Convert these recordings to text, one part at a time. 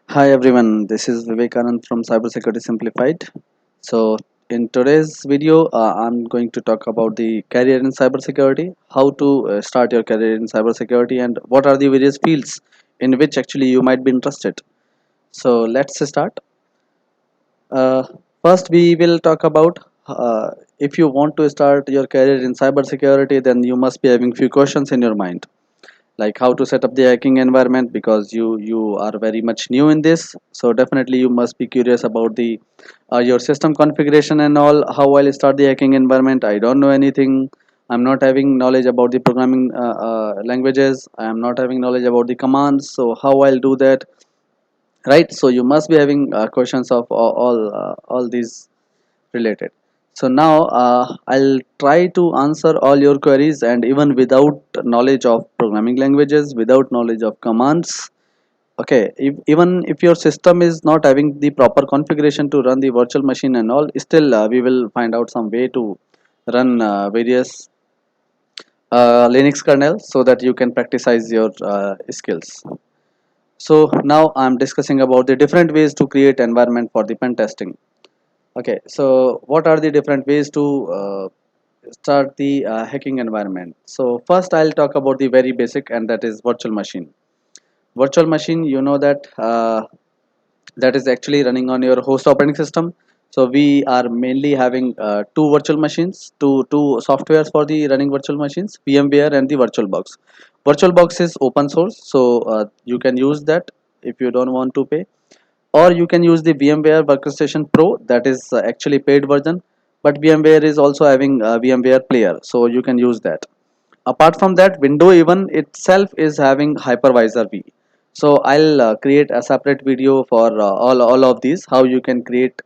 Hi everyone, this is Vivekanand from Cybersecurity Simplified. So, in today's video, I'm going to talk about the career in cybersecurity, how to start your career in cybersecurity, and what are the various fields in which actually you might be interested. So, let's start. Uh, First, we will talk about if you want to start your career in cybersecurity, then you must be having few questions in your mind, like how to set up the hacking environment, because you are very much new in this. So definitely you must be curious about the your system configuration and all. How I'll start the hacking environment? I don't know anything. I'm not having knowledge about the programming languages. I am not having knowledge about the commands, so how I'll do that, right? So you must be having questions of all these related. So now I'll try to answer all your queries, and even without knowledge of programming languages, without knowledge of commands. Okay, even if your system is not having the proper configuration to run the virtual machine and all, still we will find out some way to run various Linux kernel so that you can practice your skills. So now I'm discussing about the different ways to create environment for the pen testing. Okay, so what are the different ways to start the hacking environment? So first I'll talk about the very basic, and that is virtual machine. Virtual machine, you know that that is actually running on your host operating system. So we are mainly having two virtual machines, two softwares for the running virtual machines: VMware and the VirtualBox. VirtualBox is open source, so you can use that if you don't want to pay, or you can use the VMware Workstation Pro, that is actually paid version. But VMware is also having VMware Player, so you can use that. Apart from that, window even itself is having hypervisor V. So I'll create a separate video for all of these, how you can create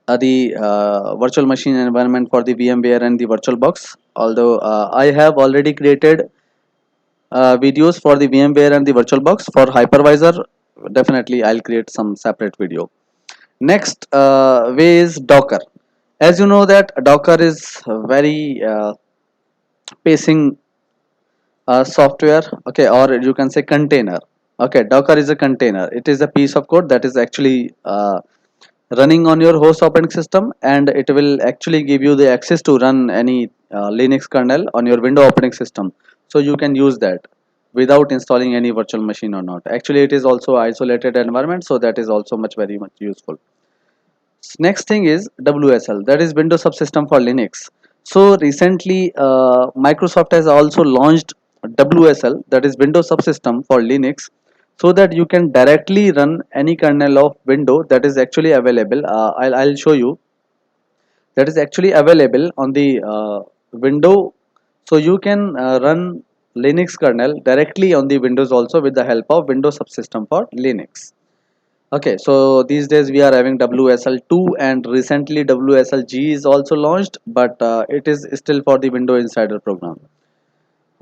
the virtual machine environment for the VMware and the VirtualBox. Although I have already created videos for the VMware and the VirtualBox. For hypervisor, definitely I'll create some separate video. Next way is Docker. As you know that Docker is very pacing software, okay, or you can say container. Okay, Docker is a container. It is a piece of code that is actually running on your host operating system, and it will actually give you the access to run any Linux kernel on your window operating system. So you can use that without installing any virtual machine or not. Actually, it is also isolated environment, so that is also very much useful. Next thing is WSL, that is Windows Subsystem for Linux. So recently, Microsoft has also launched WSL, that is Windows Subsystem for Linux, so that you can directly run any kernel of Windows that is actually available. I'll show you, that is actually available on the window. So you can run Linux kernel directly on the Windows also with the help of Windows Subsystem for Linux. Okay, so these days we are having WSL2, and recently WSLG is also launched, but it is still for the Window Insider program.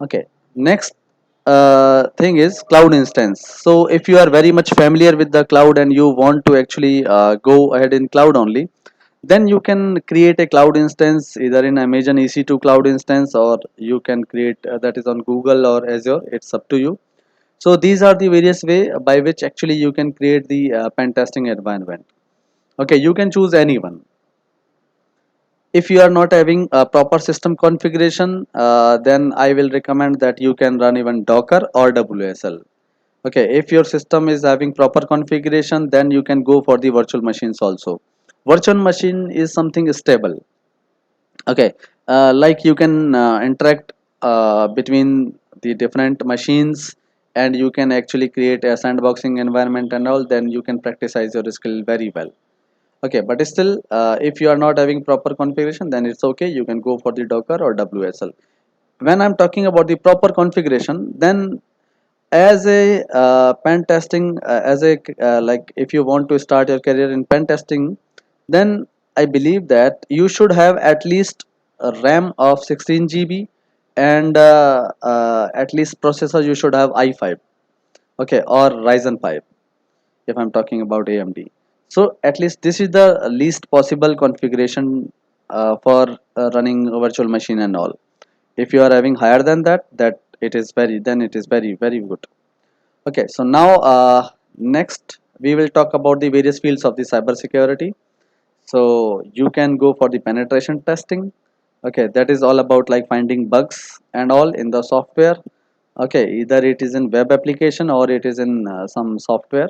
Okay, next thing is cloud instance. So if you are very much familiar with the cloud and you want to actually go ahead in cloud only, then you can create a cloud instance either in Amazon EC2 cloud instance, or you can create that is on Google or Azure. It's up to you. So these are the various way by which actually you can create the pen testing environment. Okay, you can choose any one. If you are not having a proper system configuration, then I will recommend that you can run even Docker or WSL. Okay, if your system is having proper configuration, then you can go for the virtual machines also. Virtual machine is something stable. Okay, like you can interact between the different machines, and you can actually create a sandboxing environment and all, then you can practice your skill very well. Okay, but still if you are not having proper configuration, then it's okay, you can go for the Docker or WSL. When I'm talking about the proper configuration, then as a pen testing as a like if you want to start your career in pen testing, then I believe that you should have at least a RAM of 16 GB, and at least processor you should have i5, okay, or Ryzen 5 if I'm talking about AMD. So at least this is the least possible configuration for running a virtual machine and all. If you are having higher than that, it is very, then it is very good. Okay, so now Next, we will talk about the various fields of the cybersecurity. So you can go for the penetration testing. Okay, that is all about like finding bugs and all in the software. Okay, either it is in web application or it is in some software.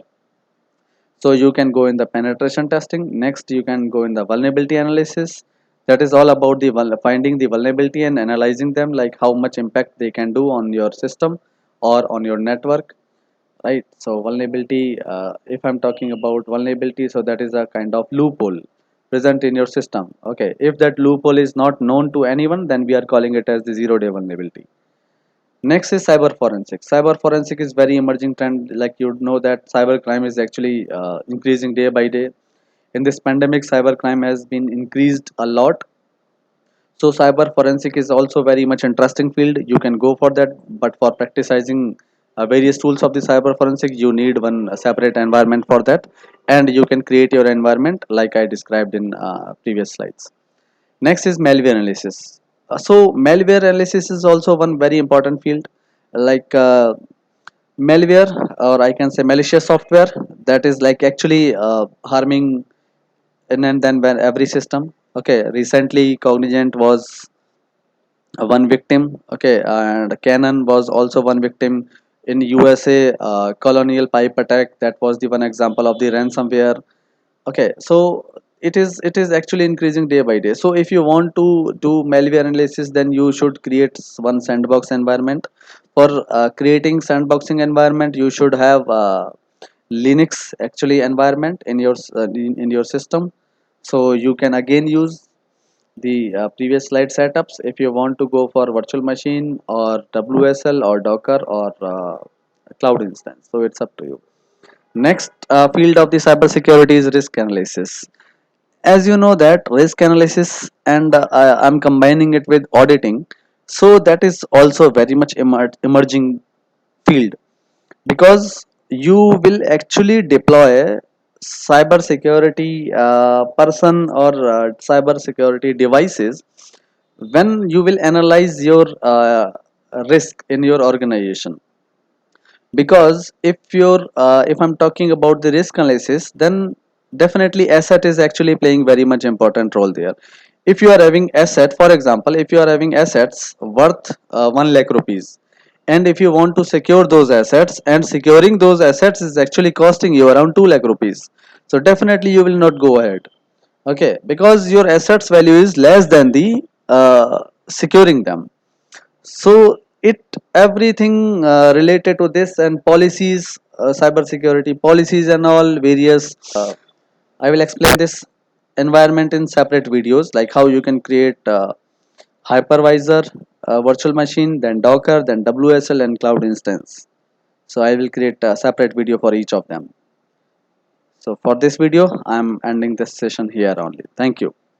So you can go in the penetration testing. Next, you can go in the vulnerability analysis. That is all about the finding the vulnerability and analyzing them, like how much impact they can do on your system or on your network, right? So vulnerability, if I'm talking about vulnerability, so that is a kind of loophole present in your system. Okay, if that loophole is not known to anyone, then we are calling it as the zero-day vulnerability. Next is cyber forensic. Cyber forensic is very emerging trend. Like you know that cyber crime is actually increasing day by day. In this pandemic, cyber crime has been increased a lot. So cyber forensic is also very much interesting field. You can go for that, but for practicing various tools of the cyber forensic, you need one separate environment for that, and you can create your environment like I described in previous slides. Next is malware analysis. So malware analysis is also one very important field. Like malware, or I can say malicious software, that is like actually harming in and then when every system. Okay, recently Cognizant was one victim. Okay, and Canon was also one victim. In USA, colonial pipe attack, that was the one example of the ransomware. Okay, so it is actually increasing day by day. So if you want to do malware analysis, then you should create one sandbox environment. For creating sandboxing environment, you should have Linux actually environment in your in your system. So you can again use the previous slide setups if you want to go for virtual machine or WSL or Docker or cloud instance. So it's up to you. Next field of the cybersecurity is risk analysis. As you know that risk analysis, and I'm combining it with auditing. So that is also very much emerging field, because you will actually deploy cyber security person or cyber security devices when you will analyze your risk in your organization. Because if I'm talking about the risk analysis, then definitely asset is actually playing very much important role there. If you are having asset, for example, if you are having assets worth 1 lakh rupees, and if you want to secure those assets, and securing those assets is actually costing you around 2 lakh rupees, so definitely you will not go ahead. Okay, because your assets value is less than the securing them. So it everything related to this and policies, cyber security policies and all various, I will explain this environment in separate videos, like how you can create hypervisor, virtual machine, then Docker, then WSL and cloud instance. So I will create a separate video for each of them. So for this video, I'm ending this session here only. Thank you.